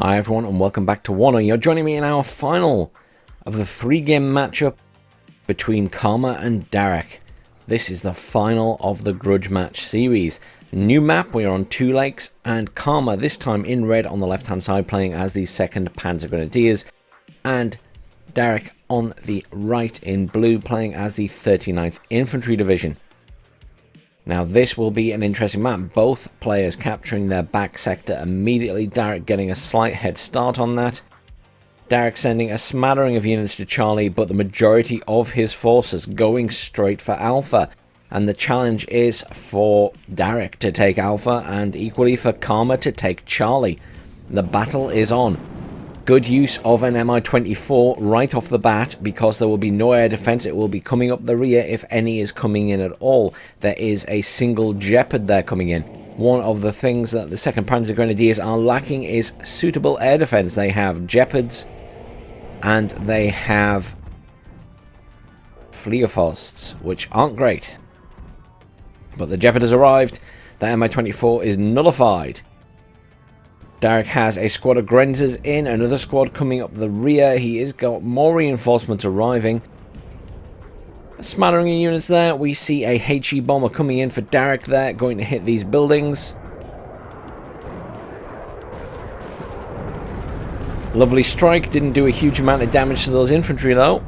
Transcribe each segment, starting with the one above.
Hi everyone and welcome back to WARNO. You're joining me in our final of the 3-game matchup between Karma and Darrick. This is the final of the Grudge match series. New map, we are on 2 lakes, and Karma this time in red on the left hand side playing as the 2nd Panzer Grenadiers, and Darrick on the right in blue playing as the 39th Infantry Division. Now this will be an interesting map, both players capturing their back sector immediately, Darrick getting a slight head start on that. Darrick sending a smattering of units to Charlie, but the majority of his forces going straight for Alpha. And the challenge is for Darrick to take Alpha and equally for Karma to take Charlie. The battle is on. Good use of an Mi-24 right off the bat because there will be no air defense. It will be coming up the rear if any is coming in at all. There is a single Jeopard there coming in. One of the things that the 2nd Panzer Grenadiers are lacking is suitable air defense. They have Jeopards and they have Fliegerfasts, which aren't great. But the Jeopard has arrived. The Mi-24 is nullified. Darrick has a squad of Grenzers in, another squad coming up the rear. He has got more reinforcements arriving. A smattering of units there. We see a HE bomber coming in for Darrick there, going to hit these buildings. Lovely strike, didn't do a huge amount of damage to those infantry though.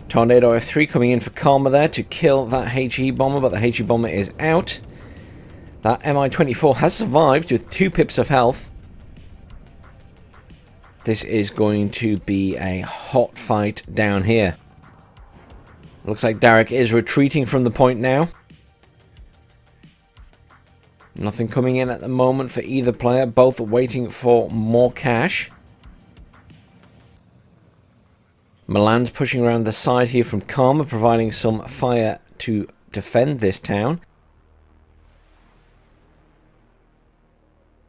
Tornado F3 coming in for Karma there to kill that HE bomber, but the HE bomber is out. That Mi-24 has survived with 2 pips of health. This is going to be a hot fight down here. Looks like Darrick is retreating from the point now. Nothing coming in at the moment for either player. Both waiting for more cash. Milan's pushing around the side here from Karma, providing some fire to defend this town.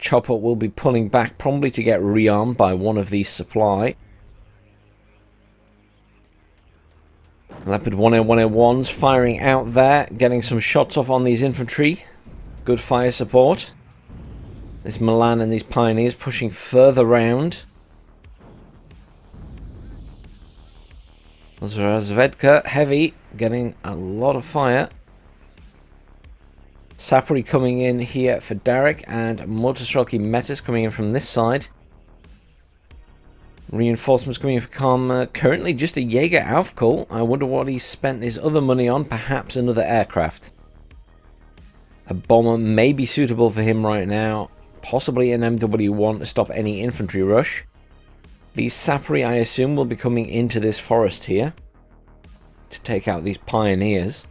Chopper will be pulling back, probably to get rearmed by one of these supply. Leopard 101A1s firing out there, getting some shots off on these infantry. Good fire support. This Milan and these Pioneers pushing further round. Zvezka, heavy, getting a lot of fire. Sapri coming in here for Darrick, and Motostrelki Metis coming in from this side. Reinforcements coming in for Karma. Currently just a Jaeger Aufkull. I wonder what he spent his other money on. Perhaps another aircraft. A bomber may be suitable for him right now. Possibly an MW1 to stop any infantry rush. These Sapri, I assume, will be coming into this forest here to take out these Pioneers.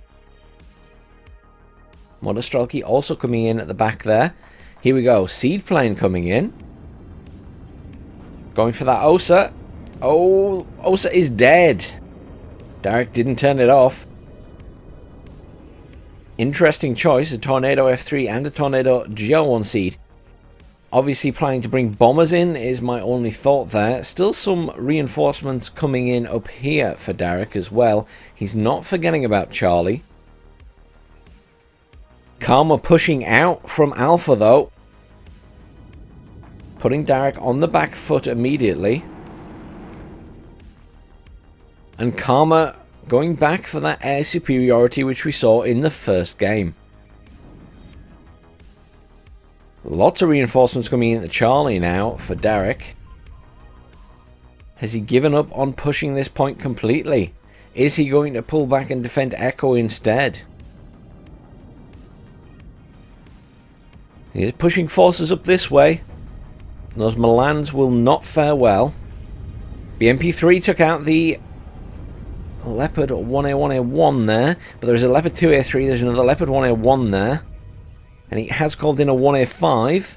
Motostrelki also coming in at the back there. Here we go. Seed plane coming in. Going for that Osa. Oh, Osa is dead. Darrick didn't turn it off. Interesting choice. A Tornado F3 and a Tornado GL1 seed. Obviously planning to bring bombers in is my only thought there. Still some reinforcements coming in up here for Darrick as well. He's not forgetting about Charlie. Karma pushing out from Alpha though. Putting Darrick on the back foot immediately. And Karma going back for that air superiority which we saw in the first game. Lots of reinforcements coming in to Charlie now for Darrick. Has he given up on pushing this point completely? Is he going to pull back and defend Echo instead? He's pushing forces up this way. Those Milans will not fare well. The MP3 took out the Leopard 1A1A1 there. But there's a Leopard 2A3. There's another Leopard 1A1 there. And he has called in a 1A5.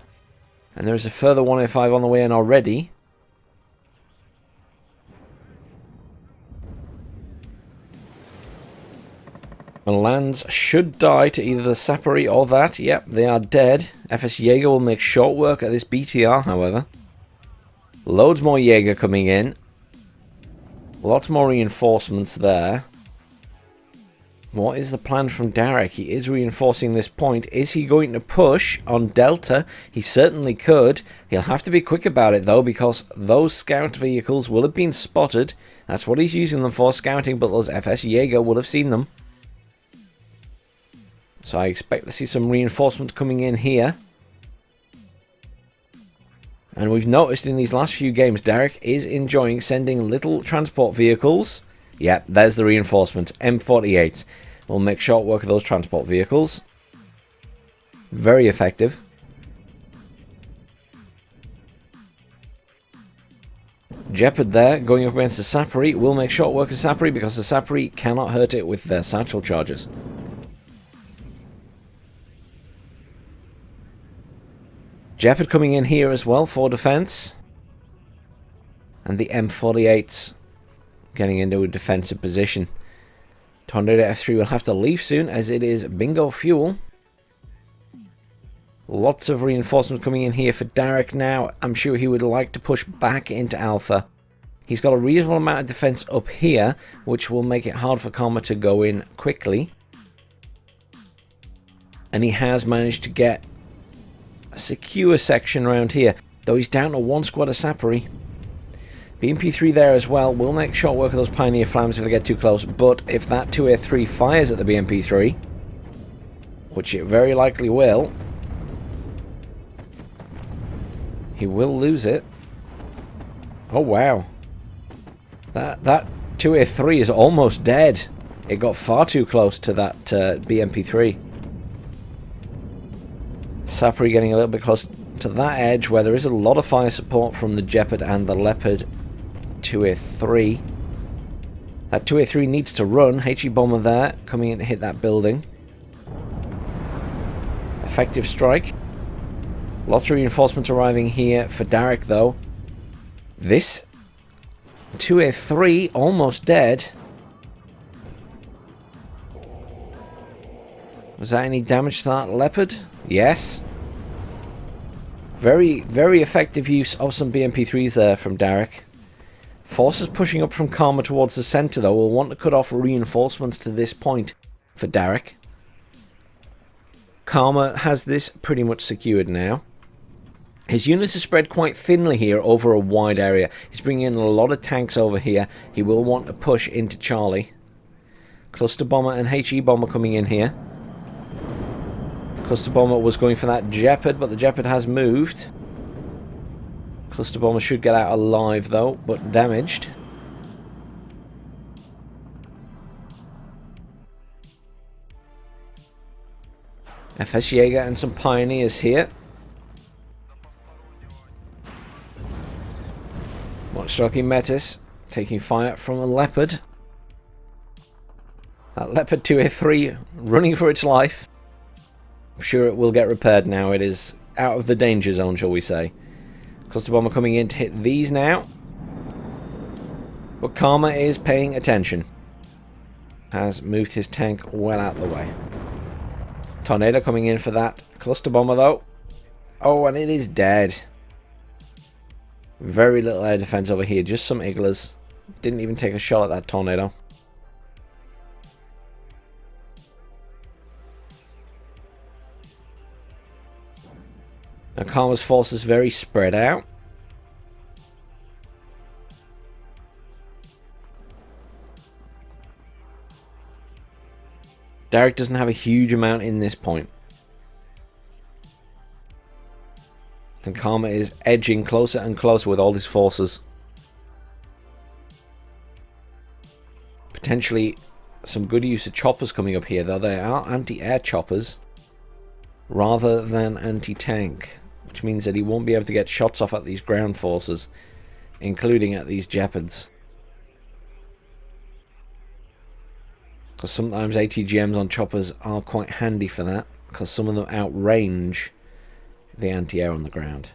And there's a further 1A5 on the way in already. Milans should die to either the Sapari or that. Yep, they are dead. FS Jaeger will make short work at this BTR, however. Loads more Jaeger coming in. Lots more reinforcements there. What is the plan from Darrick? He is reinforcing this point. Is he going to push on Delta? He certainly could. He'll have to be quick about it, though, because those scout vehicles will have been spotted. That's what he's using them for, scouting, but those FS Jaeger will have seen them. So I expect to see some reinforcements coming in here. And we've noticed in these last few games, Darrick is enjoying sending little transport vehicles. Yep, there's the reinforcement. M48. We'll make short work of those transport vehicles. Very effective. Jeopard there, going up against the Sapri. We'll make short work of Sapri because the Sapri cannot hurt it with their satchel charges. Jeopard coming in here as well for defense. And the M48's getting into a defensive position. Tornado F3 will have to leave soon as it is bingo fuel. Lots of reinforcements coming in here for Darrick now. I'm sure he would like to push back into Alpha. He's got a reasonable amount of defense up here, which will make it hard for Karma to go in quickly. And he has managed to get a secure section around here, though he's down to one squad of Sapri. BMP3 there as well. We'll make short work of those Pioneer Flams if they get too close, but if that 2A3 fires at the BMP3, which it very likely will, he will lose it. Oh wow. That 2A3 is almost dead. It got far too close to that BMP3. Sapri getting a little bit close to that edge where there is a lot of fire support from the Jeopard and the Leopard 2A3. That 2A3 needs to run. HE bomber there, coming in to hit that building. Effective strike. Lots of reinforcements arriving here for Darrick, though. This 2A3 almost dead. Was that any damage to that Leopard? Yes. Very, very effective use of some BMP3s there from Darrick. Forces pushing up from Karma towards the centre, though, will want to cut off reinforcements to this point for Darrick. Karma has this pretty much secured now. His units are spread quite thinly here over a wide area. He's bringing in a lot of tanks over here. He will want to push into Charlie. Cluster Bomber and HE Bomber coming in here. Cluster Bomber was going for that Jeopard, but the Jeopard has moved. Cluster Bomber should get out alive, though, but damaged. FS Jaeger and some Pioneers here. Monstraki Metis taking fire from a Leopard. That Leopard 2A3 running for its life. I'm sure it will get repaired now. It is out of the danger zone, shall we say. Cluster Bomber coming in to hit these now. But Karma is paying attention. Has moved his tank well out of the way. Tornado coming in for that Cluster Bomber, though. Oh, and it is dead. Very little air defense over here. Just some Iglas. Didn't even take a shot at that Tornado. Now Karma's force is very spread out. Darrick doesn't have a huge amount in this point. And Karma is edging closer and closer with all his forces. Potentially some good use of choppers coming up here, though they are anti-air choppers rather than anti-tank, which means that he won't be able to get shots off at these ground forces, including at these Jeopards. Because sometimes ATGMs on choppers are quite handy for that, because some of them outrange the anti-air on the ground.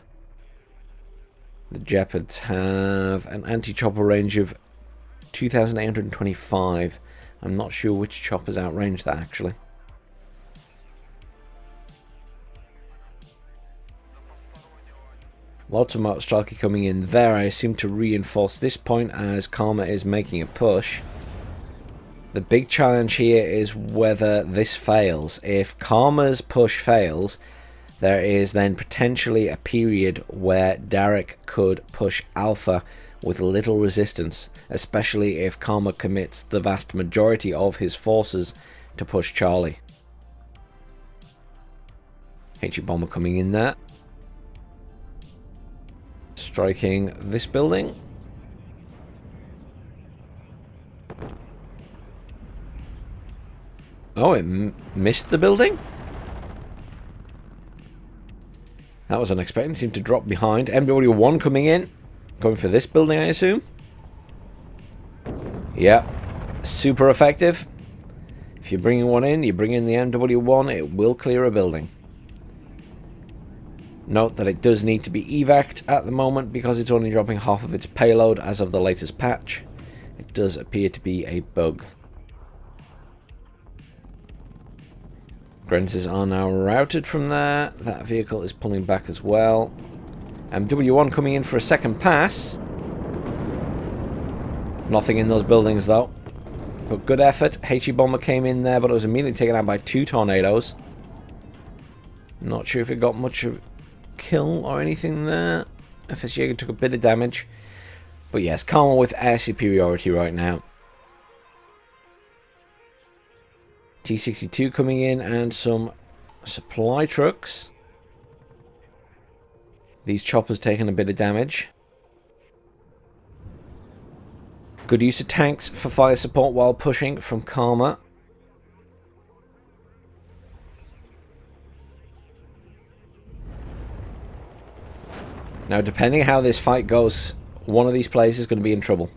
The Jeopards have an anti-chopper range of 2,825. I'm not sure which choppers outrange that, actually. Lots of Motostraki coming in there, I assume, to reinforce this point as Karma is making a push. The big challenge here is whether this fails. If Karma's push fails, there is then potentially a period where Darrick could push Alpha with little resistance, especially if Karma commits the vast majority of his forces to push Charlie. HE Bomber coming in there. Striking this building. Oh, it missed the building? That was unexpected. It seemed to drop behind. MW1 coming in. Going for this building, I assume. Yeah. Super effective. If you're bringing one in, you bring in the MW1, it will clear a building. Note that it does need to be evac'd at the moment because it's only dropping half of its payload as of the latest patch. It does appear to be a bug. Grenses are now routed from there. That vehicle is pulling back as well. MW1 coming in for a second pass. Nothing in those buildings though. But good effort. HE Bomber came in there, but it was immediately taken out by 2 tornadoes. Not sure if it got much of a kill or anything there. FS Jaeger took a bit of damage. But yes, Karma with air superiority right now. T-62 coming in and some supply trucks. These choppers taking a bit of damage. Good use of tanks for fire support while pushing from Karma. Now, depending how this fight goes, one of these players is going to be in trouble.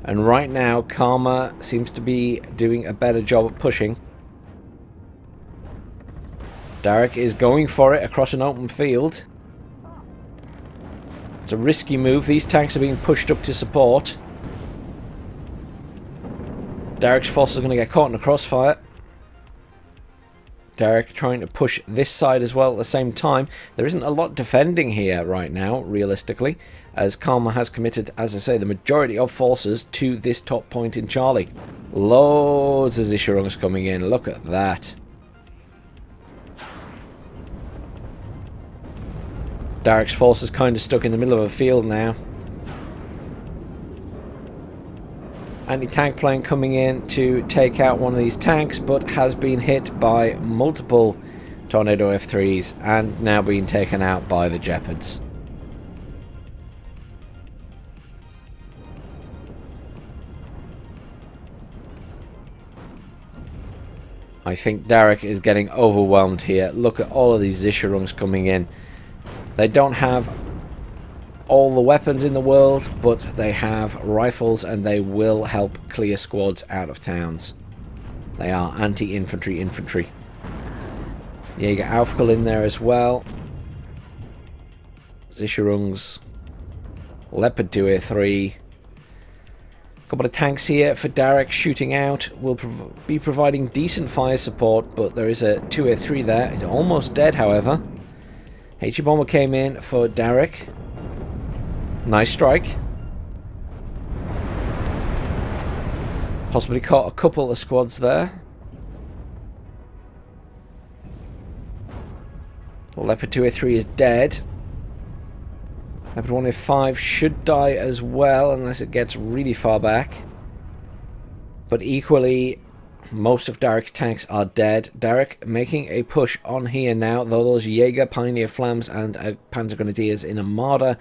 And right now, Karma seems to be doing a better job at pushing. Darrick is going for it across an open field. It's a risky move. These tanks are being pushed up to support. Darrick's forces are going to get caught in a crossfire. Darrick trying to push this side as well at the same time. There isn't a lot defending here right now, realistically, as Karma has committed, as I say, the majority of forces to this top point in Charlie. Loads of Zisharungs coming in. Look at that. Darrick's force is kind of stuck in the middle of a field now. Anti-tank plane coming in to take out one of these tanks, but has been hit by multiple Tornado F3s and now being taken out by the Jeopards. I think Darrick is getting overwhelmed here. Look at all of these Zisharungs coming in. They don't have all the weapons in the world, but they have rifles and they will help clear squads out of towns. They are anti-infantry infantry. Jaeger Aufkel in there as well. Zisharungs. Leopard 2A3. Couple of tanks here for Darrick shooting out. Will be providing decent fire support, but there is a 2A3 there. It's almost dead, however. HE Bomber came in for Darrick. Nice strike. Possibly caught a couple of squads there. Leopard 2A3 is dead. Leopard 1A5 should die as well unless it gets really far back. But equally, most of Darrick's tanks are dead. Darrick making a push on here now, though those Jaeger, Pioneer Flams and Panzer Grenadiers in Armada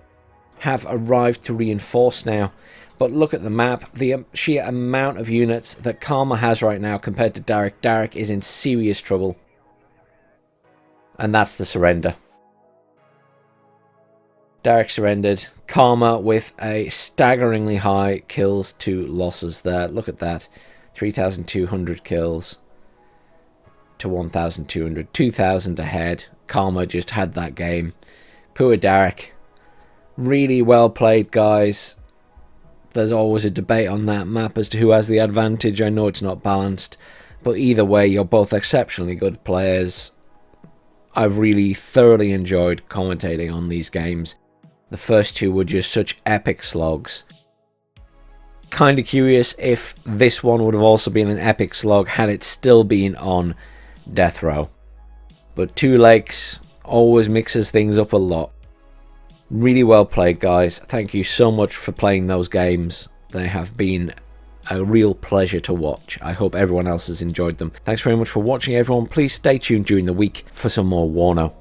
have arrived to reinforce now. But look at the map, the sheer amount of units that Karma has right now compared to Darrick. Darrick is in serious trouble. And that's the surrender. Darrick surrendered. Karma with a staggeringly high kills to losses there. Look at that. 3,200 kills to 1,200. 2,000 ahead. Karma just had that game. Poor Darrick. Really well played, guys. There's always a debate on that map as to who has the advantage. I know it's not balanced, but either way, you're both exceptionally good players. I've really thoroughly enjoyed commentating on these games. The first two were just such epic slogs. kind of curious if this one would have also been an epic slog had it still been on death row. But 2 legs always mixes things up a lot. Really well played, guys. Thank you so much for playing those games. They have been a real pleasure to watch. I hope everyone else has enjoyed them. Thanks very much for watching, everyone. Please stay tuned during the week for some more WARNO.